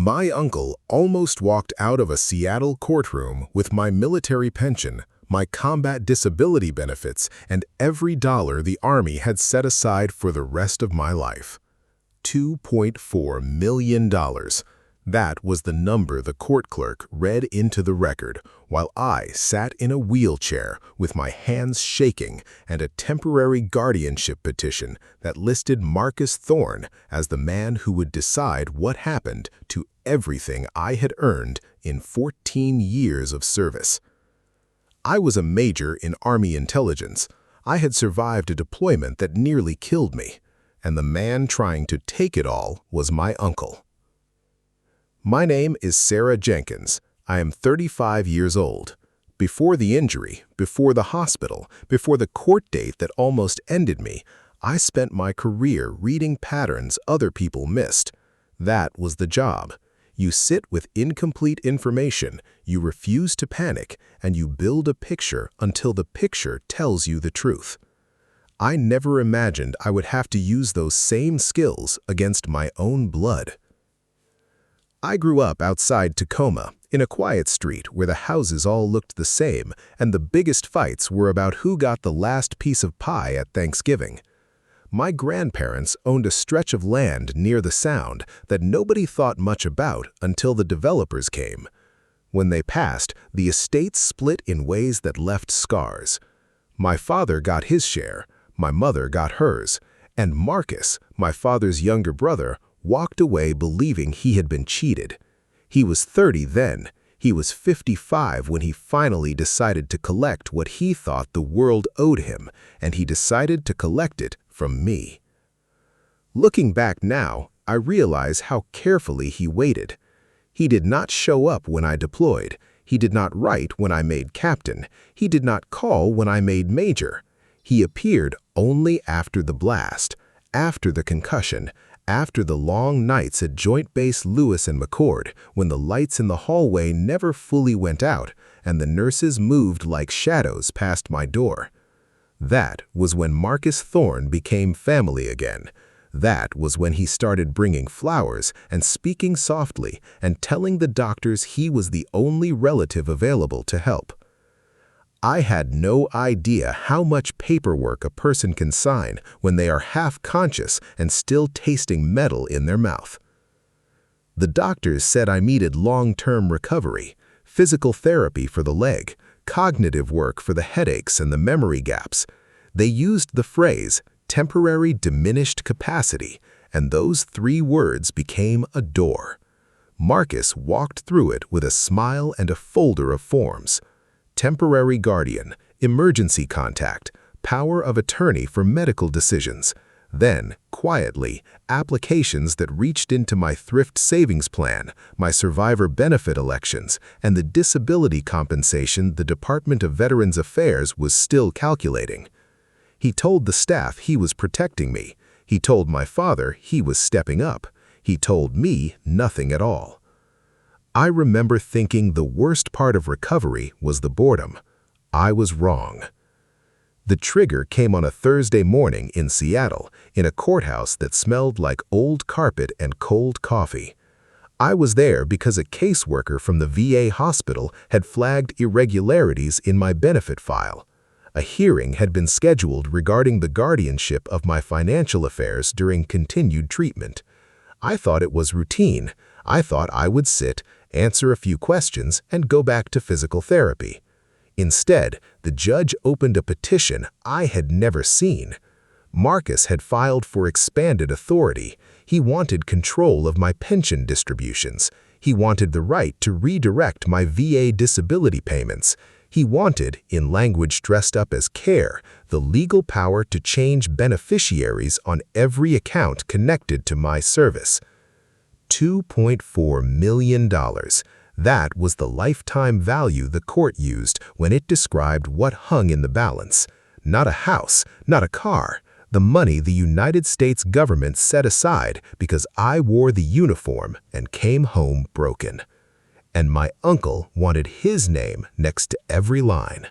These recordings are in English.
My uncle almost walked out of a Seattle courtroom with my military pension, my combat disability benefits, and every dollar the Army had set aside for the rest of my life. $2.4 million. That was the number the court clerk read into the record, while I sat in a wheelchair with my hands shaking and a temporary guardianship petition that listed Marcus Thorne as the man who would decide what happened to everything I had earned in 14 years of service. I was a major in Army intelligence. I had survived a deployment that nearly killed me, and the man trying to take it all was my uncle. My name is Sarah Jenkins. I am 35 years old. Before the injury, before the hospital, before the court date that almost ended me, I spent my career reading patterns other people missed. That was the job. You sit with incomplete information, you refuse to panic, and you build a picture until the picture tells you the truth. I never imagined I would have to use those same skills against my own blood. I grew up outside Tacoma, in a quiet street where the houses all looked the same and the biggest fights were about who got the last piece of pie at Thanksgiving. My grandparents owned a stretch of land near the Sound that nobody thought much about until the developers came. When they passed, the estate split in ways that left scars. My father got his share, my mother got hers, and Marcus, my father's younger brother, walked away believing he had been cheated. He was 30 then. He was 55 when he finally decided to collect what he thought the world owed him, and he decided to collect it from me. Looking back now, I realize how carefully he waited. He did not show up when I deployed. He did not write when I made captain. He did not call when I made major. He appeared only after the blast, after the concussion, after the long nights at Joint Base Lewis and McChord, when the lights in the hallway never fully went out and the nurses moved like shadows past my door. That was when Marcus Thorne became family again. That was when he started bringing flowers and speaking softly and telling the doctors he was the only relative available to help. I had no idea how much paperwork a person can sign when they are half-conscious and still tasting metal in their mouth. The doctors said I needed long-term recovery, physical therapy for the leg, cognitive work for the headaches and the memory gaps. They used the phrase, temporary diminished capacity, and those 3 words became a door. Marcus walked through it with a smile and a folder of forms. Temporary guardian, emergency contact, power of attorney for medical decisions. Then, quietly, applications that reached into my thrift savings plan, my survivor benefit elections, and the disability compensation the Department of Veterans Affairs was still calculating. He told the staff he was protecting me. He told my father he was stepping up. He told me nothing at all. I remember thinking the worst part of recovery was the boredom. I was wrong. The trigger came on a Thursday morning in Seattle, in a courthouse that smelled like old carpet and cold coffee. I was there because a caseworker from the VA hospital had flagged irregularities in my benefit file. A hearing had been scheduled regarding the guardianship of my financial affairs during continued treatment. I thought it was routine. I thought I would sit, answer a few questions, and go back to physical therapy. Instead, the judge opened a petition I had never seen. Marcus had filed for expanded authority. He wanted control of my pension distributions. He wanted the right to redirect my VA disability payments. He wanted, in language dressed up as care, the legal power to change beneficiaries on every account connected to my service. $2.4 million. That was the lifetime value the court used when it described what hung in the balance. Not a house, not a car. The money the United States government set aside because I wore the uniform and came home broken. And my uncle wanted his name next to every line.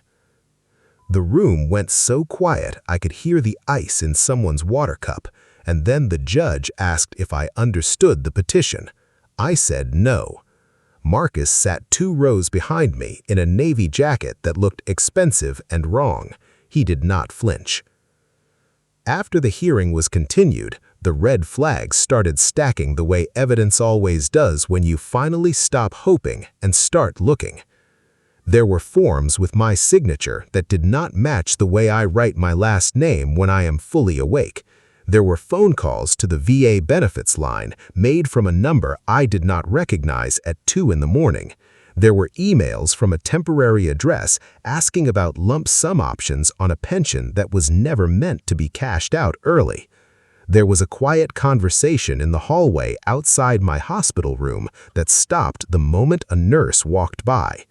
The room went so quiet I could hear the ice in someone's water cup, and then the judge asked if I understood the petition. I said no. Marcus sat 2 rows behind me in a navy jacket that looked expensive and wrong. He did not flinch. After the hearing was continued, the red flags started stacking the way evidence always does when you finally stop hoping and start looking. There were forms with my signature that did not match the way I write my last name when I am fully awake. There were phone calls to the VA benefits line made from a number I did not recognize at 2 in the morning. There were emails from a temporary address asking about lump sum options on a pension that was never meant to be cashed out early. There was a quiet conversation in the hallway outside my hospital room that stopped the moment a nurse walked by.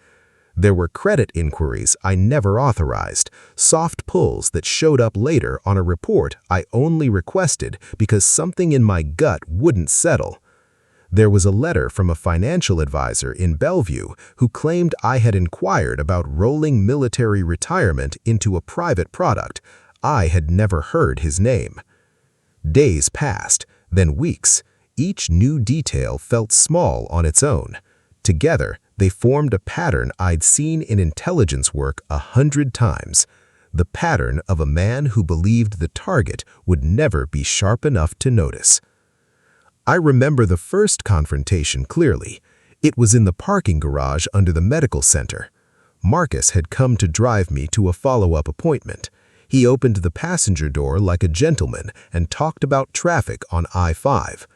There were credit inquiries I never authorized, soft pulls that showed up later on a report I only requested because something in my gut wouldn't settle. There was a letter from a financial advisor in Bellevue who claimed I had inquired about rolling military retirement into a private product. I had never heard his name. Days passed, then weeks. Each new detail felt small on its own. Together, they formed a pattern I'd seen in intelligence work 100 times. The pattern of a man who believed the target would never be sharp enough to notice. I remember the first confrontation clearly. It was in the parking garage under the medical center. Marcus had come to drive me to a follow-up appointment. He opened the passenger door like a gentleman and talked about traffic on I-5.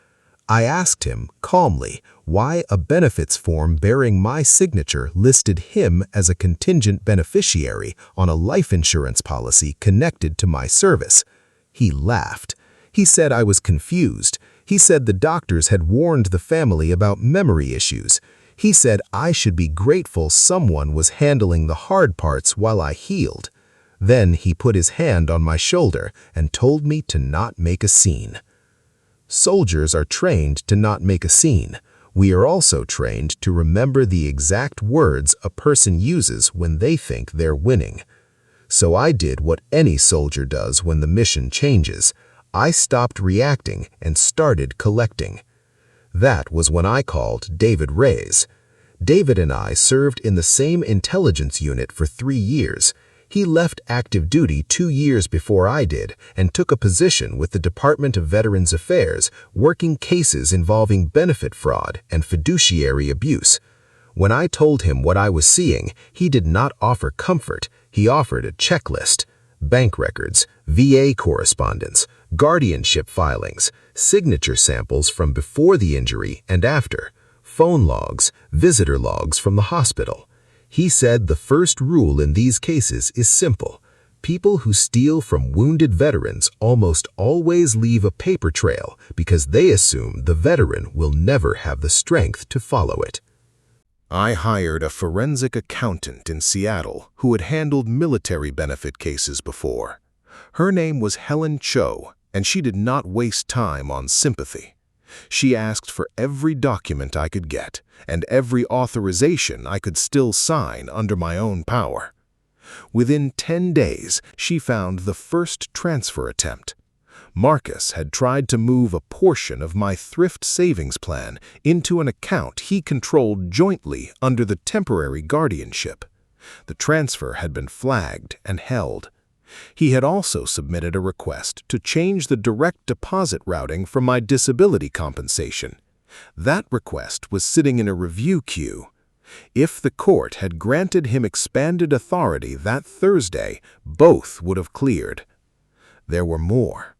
I asked him, calmly, why a benefits form bearing my signature listed him as a contingent beneficiary on a life insurance policy connected to my service. He laughed. He said I was confused. He said the doctors had warned the family about memory issues. He said I should be grateful someone was handling the hard parts while I healed. Then he put his hand on my shoulder and told me to not make a scene. Soldiers are trained to not make a scene. We are also trained to remember the exact words a person uses when they think they're winning. So I did what any soldier does when the mission changes. I stopped reacting and started collecting. That was when I called David Reyes. David and I served in the same intelligence unit for 3 years. He left active duty 2 years before I did and took a position with the Department of Veterans Affairs working cases involving benefit fraud and fiduciary abuse. When I told him what I was seeing, he did not offer comfort. He offered a checklist: bank records, VA correspondence, guardianship filings, signature samples from before the injury and after, phone logs, visitor logs from the hospital. He said the first rule in these cases is simple. People who steal from wounded veterans almost always leave a paper trail because they assume the veteran will never have the strength to follow it. I hired a forensic accountant in Seattle who had handled military benefit cases before. Her name was Helen Cho, and she did not waste time on sympathy. She asked for every document I could get and every authorization I could still sign under my own power. Within 10 days, she found the first transfer attempt. Marcus had tried to move a portion of my thrift savings plan into an account he controlled jointly under the temporary guardianship. The transfer had been flagged and held. He had also submitted a request to change the direct deposit routing for my disability compensation. That request was sitting in a review queue. If the court had granted him expanded authority that Thursday, both would have cleared. There were more.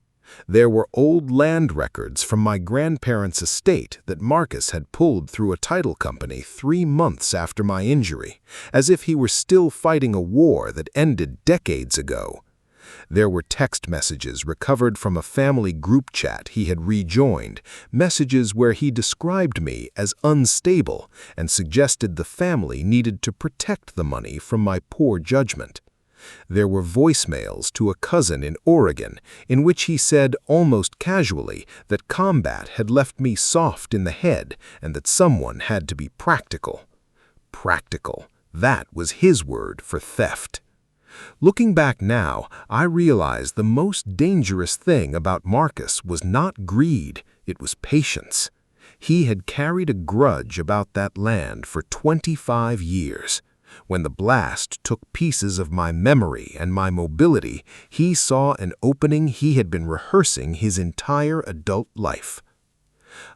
There were old land records from my grandparents' estate that Marcus had pulled through a title company 3 months after my injury, as if he were still fighting a war that ended decades ago. There were text messages recovered from a family group chat he had rejoined, messages where he described me as unstable and suggested the family needed to protect the money from my poor judgment. There were voicemails to a cousin in Oregon in which he said almost casually that combat had left me soft in the head and that someone had to be practical. Practical. That was his word for theft. Looking back now, I realize the most dangerous thing about Marcus was not greed, it was patience. He had carried a grudge about that land for 25 years. When the blast took pieces of my memory and my mobility, he saw an opening he had been rehearsing his entire adult life.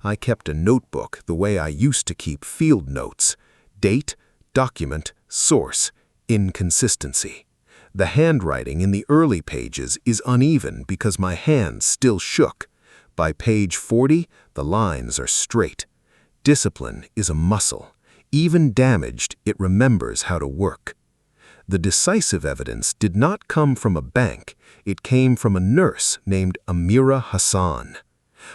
I kept a notebook the way I used to keep field notes: date, document, source, inconsistency. The handwriting in the early pages is uneven because my hands still shook. By page 40, the lines are straight. Discipline is a muscle. Even damaged, it remembers how to work. The decisive evidence did not come from a bank. It came from a nurse named Amira Hassan.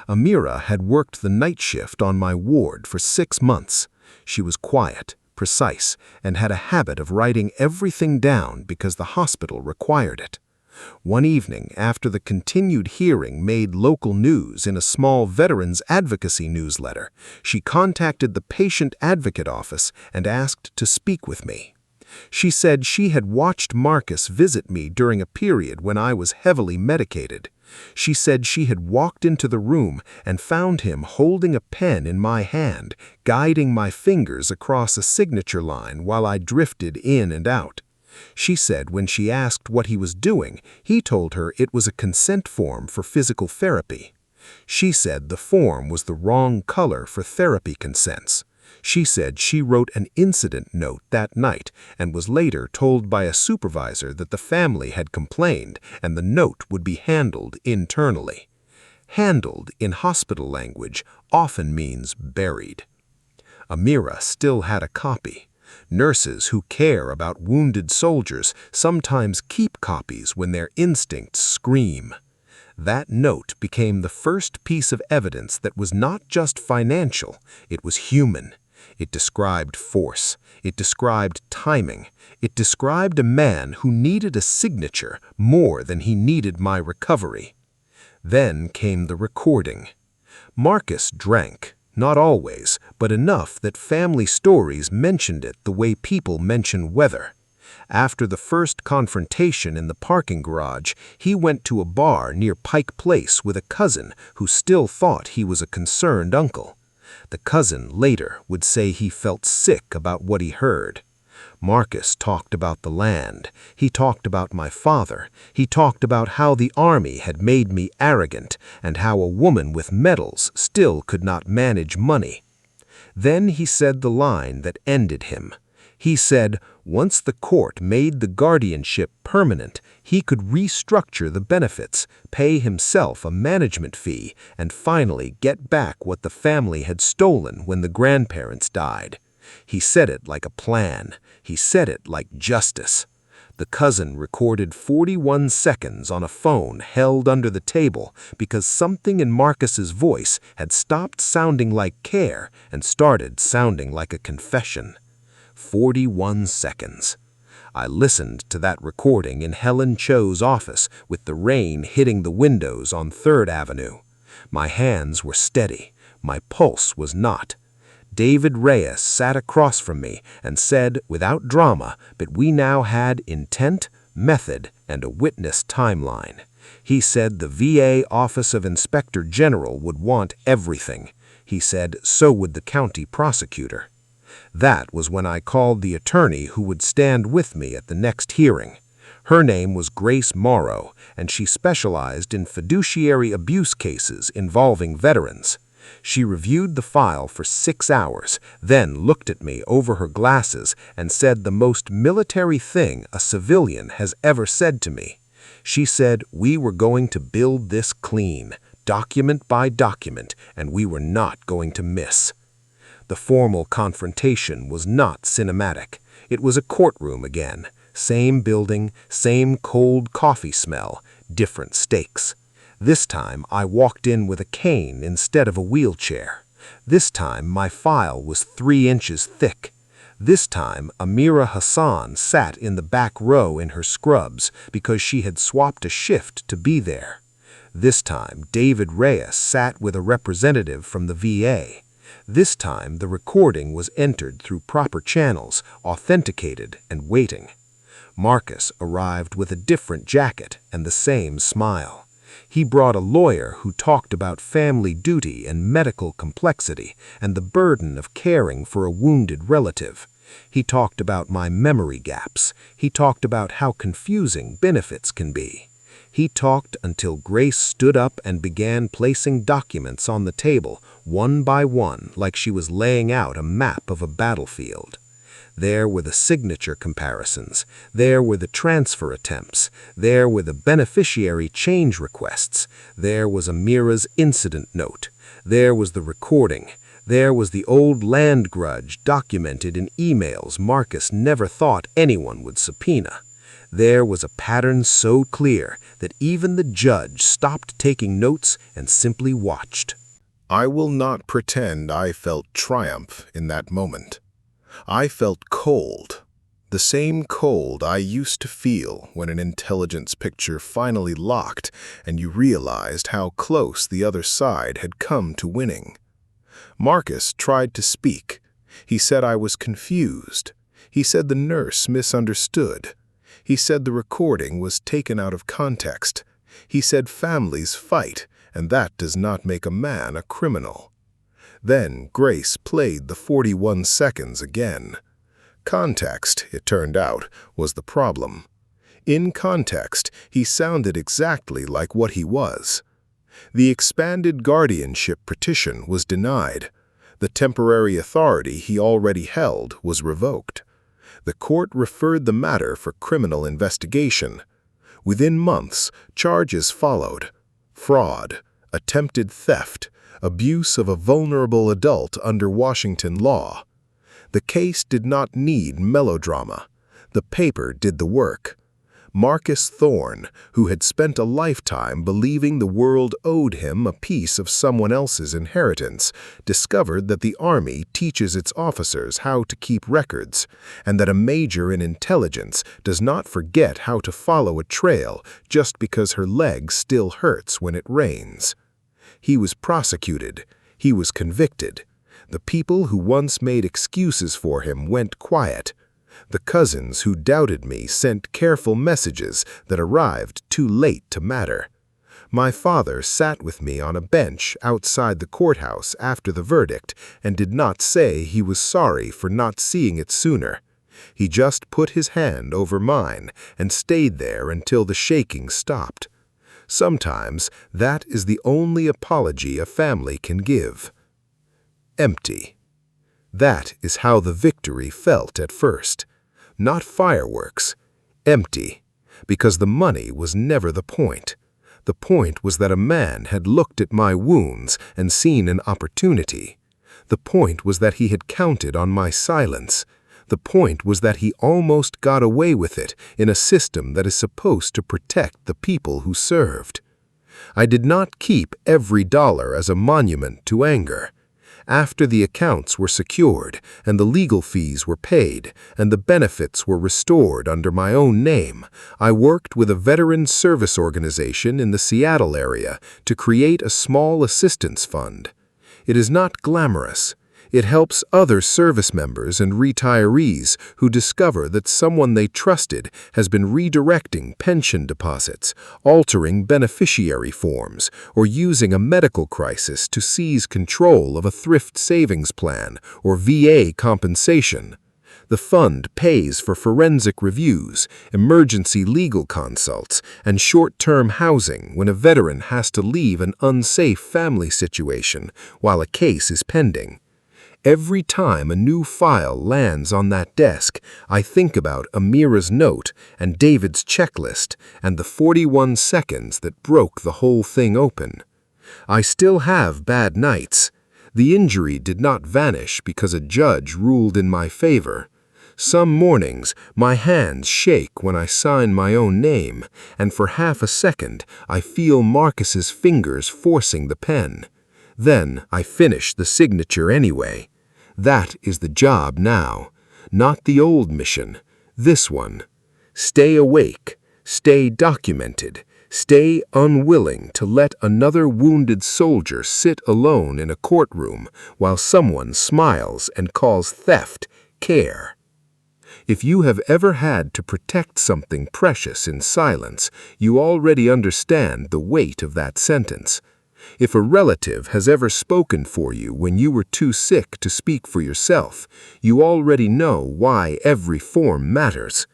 Amira had worked the night shift on my ward for 6 months. She was quiet, precise, and had a habit of writing everything down because the hospital required it. One evening, after the continued hearing made local news in a small veterans advocacy newsletter, she contacted the patient advocate office and asked to speak with me. She said she had watched Marcus visit me during a period when I was heavily medicated. She said she had walked into the room and found him holding a pen in my hand, guiding my fingers across a signature line while I drifted in and out. She said when she asked what he was doing, he told her it was a consent form for physical therapy. She said the form was the wrong color for therapy consents. She said she wrote an incident note that night and was later told by a supervisor that the family had complained and the note would be handled internally. Handled in hospital language often means buried. Amira still had a copy. Nurses who care about wounded soldiers sometimes keep copies when their instincts scream. That note became the first piece of evidence that was not just financial, it was human. It described force. It described timing. It described a man who needed a signature more than he needed my recovery. Then came the recording. Marcus drank. Not always, but enough that family stories mentioned it the way people mention weather. After the first confrontation in the parking garage, he went to a bar near Pike Place with a cousin who still thought he was a concerned uncle. The cousin later would say he felt sick about what he heard. Marcus talked about the land. He talked about my father. He talked about how the army had made me arrogant and how a woman with medals still could not manage money. Then he said the line that ended him. He said once the court made the guardianship permanent, he could restructure the benefits, pay himself a management fee, and finally get back what the family had stolen when the grandparents died. He said it like a plan. He said it like justice. The cousin recorded 41 seconds on a phone held under the table because something in Marcus's voice had stopped sounding like care and started sounding like a confession. 41 seconds. I listened to that recording in Helen Cho's office with the rain hitting the windows on 3rd Avenue. My hands were steady. My pulse was not. David Reyes sat across from me and said, without drama, that we now had intent, method, and a witness timeline. He said the VA Office of Inspector General would want everything. He said so would the county prosecutor. That was when I called the attorney who would stand with me at the next hearing. Her name was Grace Morrow, and she specialized in fiduciary abuse cases involving veterans. She reviewed the file for 6 hours, then looked at me over her glasses and said the most military thing a civilian has ever said to me. She said we were going to build this clean, document by document, and we were not going to miss. The formal confrontation was not cinematic. It was a courtroom again. Same building, same cold coffee smell, different stakes. This time I walked in with a cane instead of a wheelchair. This time my file was 3 inches thick. This time Amira Hassan sat in the back row in her scrubs because she had swapped a shift to be there. This time David Reyes sat with a representative from the VA. This time the recording was entered through proper channels, authenticated and waiting. Marcus arrived with a different jacket and the same smile. He brought a lawyer who talked about family duty and medical complexity and the burden of caring for a wounded relative. He talked about my memory gaps. He talked about how confusing benefits can be. He talked until Grace stood up and began placing documents on the table, one by one, like she was laying out a map of a battlefield. There were the signature comparisons. There were the transfer attempts. There were the beneficiary change requests. There was Amira's incident note. There was the recording. There was the old land grudge documented in emails Marcus never thought anyone would subpoena. There was a pattern so clear that even the judge stopped taking notes and simply watched. I will not pretend I felt triumph in that moment. I felt cold, the same cold I used to feel when an intelligence picture finally locked and you realized how close the other side had come to winning. Marcus tried to speak. He said I was confused. He said the nurse misunderstood. He said the recording was taken out of context. He said families fight, and that does not make a man a criminal. Then Grace played the 41 seconds again. Context, it turned out, was the problem. In context, he sounded exactly like what he was. The expanded guardianship petition was denied. The temporary authority he already held was revoked. The court referred the matter for criminal investigation. Within months, charges followed: fraud, attempted theft, abuse of a vulnerable adult under Washington law. The case did not need melodrama. The paper did the work. Marcus Thorne, who had spent a lifetime believing the world owed him a piece of someone else's inheritance, discovered that the Army teaches its officers how to keep records, and that a major in intelligence does not forget how to follow a trail just because her leg still hurts when it rains. He was prosecuted. He was convicted. The people who once made excuses for him went quiet. The cousins who doubted me sent careful messages that arrived too late to matter. My father sat with me on a bench outside the courthouse after the verdict and did not say he was sorry for not seeing it sooner. He just put his hand over mine and stayed there until the shaking stopped. Sometimes that is the only apology a family can give. Empty. That is how the victory felt at first. Not fireworks. Empty. Because the money was never the point. The point was that a man had looked at my wounds and seen an opportunity. The point was that he had counted on my silence. The point was that he almost got away with it in a system that is supposed to protect the people who served. I did not keep every dollar as a monument to anger. After the accounts were secured and the legal fees were paid and the benefits were restored under my own name, I worked with a veteran service organization in the Seattle area to create a small assistance fund. It is not glamorous. It helps other service members and retirees who discover that someone they trusted has been redirecting pension deposits, altering beneficiary forms, or using a medical crisis to seize control of a thrift savings plan or VA compensation. The fund pays for forensic reviews, emergency legal consults, and short-term housing when a veteran has to leave an unsafe family situation while a case is pending. Every time a new file lands on that desk, I think about Amira's note and David's checklist and the 41 seconds that broke the whole thing open. I still have bad nights. The injury did not vanish because a judge ruled in my favor. Some mornings, my hands shake when I sign my own name, and for half a second, I feel Marcus's fingers forcing the pen. Then I finish the signature anyway. That is the job now, not the old mission, this one. Stay awake, stay documented, stay unwilling to let another wounded soldier sit alone in a courtroom while someone smiles and calls theft care. If you have ever had to protect something precious in silence, you already understand the weight of that sentence. If a relative has ever spoken for you when you were too sick to speak for yourself, you already know why every form matters.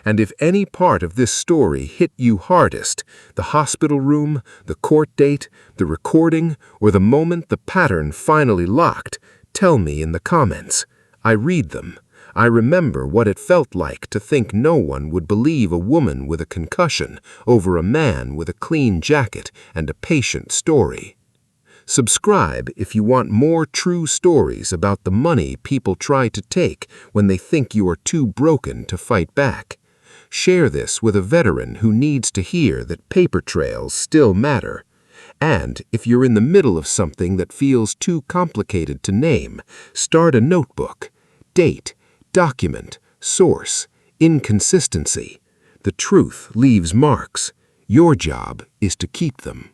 And if any part of this story hit you hardest, the hospital room, the court date, the recording, or the moment the pattern finally locked, tell me in the comments. I read them. I remember what it felt like to think no one would believe a woman with a concussion over a man with a clean jacket and a patient story. Subscribe if you want more true stories about the money people try to take when they think you are too broken to fight back. Share this with a veteran who needs to hear that paper trails still matter. And if you're in the middle of something that feels too complicated to name, start a notebook. Date, document, source, inconsistency. The truth leaves marks. Your job is to keep them.